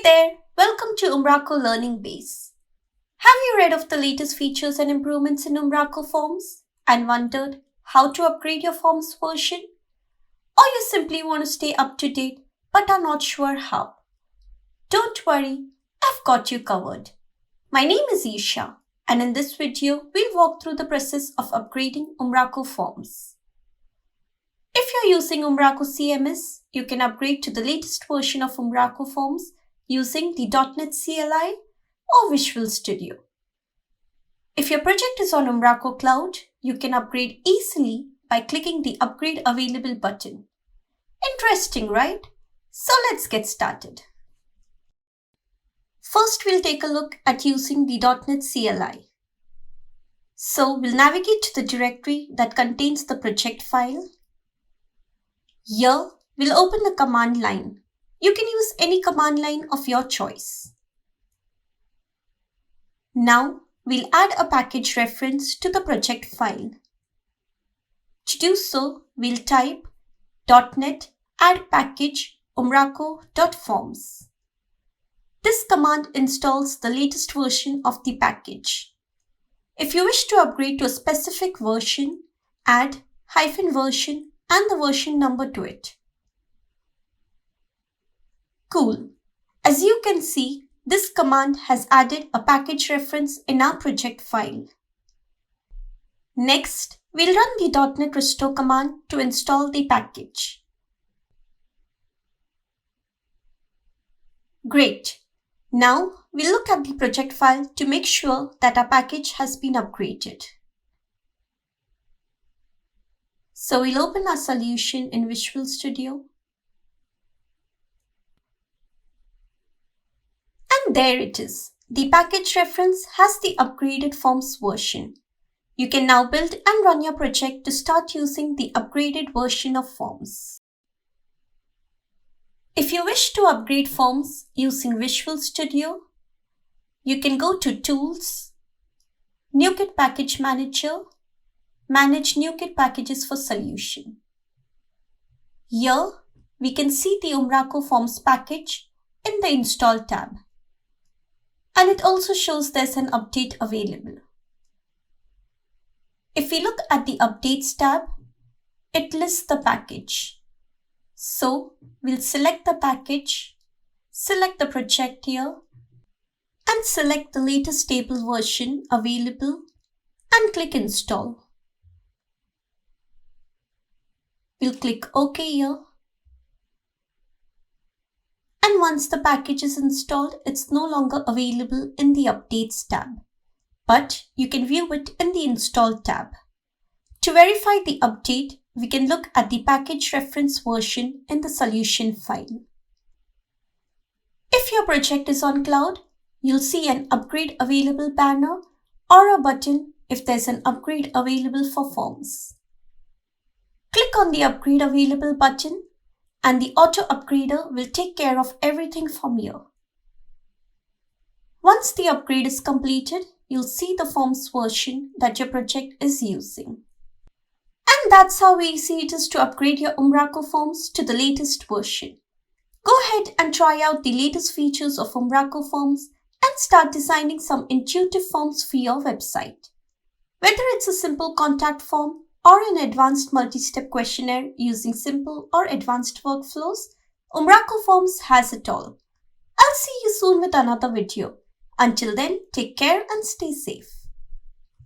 there, welcome to Umbraco Learning Base. Have you read of the latest features and improvements in Umbraco Forms and wondered how to upgrade your Forms version? Or you simply want to stay up to date but are not sure how? Don't worry, I've got you covered. My name is Isha, and in this video, we'll walk through the process of upgrading Umbraco Forms. If you're using Umbraco CMS, you can upgrade to the latest version of Umbraco Forms using the .NET CLI or Visual Studio. If your project is on Umbraco Cloud, you can upgrade easily by clicking the Upgrade Available button. Interesting, right? So let's get started. First, we'll take a look at using the .NET CLI. So we'll navigate to the directory that contains the project file. Here, we'll open the command line. You can use any command line of your choice. Now, we'll add a package reference to the project file. To do so, we'll type .NET add package umbraco.forms. This command installs the latest version of the package. If you wish to upgrade to a specific version, add -version and the version number to it. Cool. As you can see, this command has added a package reference in our project file. Next, we'll run the .NET restore command to install the package. Great. Now, we'll look at the project file to make sure that our package has been upgraded. So we'll open our solution in Visual Studio. And there it is. The package reference has the upgraded Forms version. You can now build and run your project to start using the upgraded version of Forms. If you wish to upgrade Forms using Visual Studio, you can go to Tools, NuGet Package Manager, Manage NuGet Packages for Solution. Here, we can see the Umbraco Forms package in the Install tab. And it also shows there's an update available. If we look at the Updates tab, it lists the package. So, we'll select the package, select the project here, and select the latest stable version available and click Install. We'll click OK here. And once the package is installed, it's no longer available in the Updates tab, but you can view it in the Install tab. To verify the update, we can look at the package reference version in the solution file. If your project is on cloud, you'll see an Upgrade Available banner or a button if there's an upgrade available for Forms. Click on the Upgrade Available button and the auto upgrader will take care of everything from here. Once the upgrade is completed, you'll see the Forms version that your project is using. And that's how easy it is to upgrade your Umbraco Forms to the latest version. Go ahead and try out the latest features of Umbraco Forms and start designing some intuitive forms for your website. Whether it's a simple contact form or an advanced multi-step questionnaire using simple or advanced workflows, Umbraco Forms has it all. I'll see you soon with another video. Until then, take care and stay safe.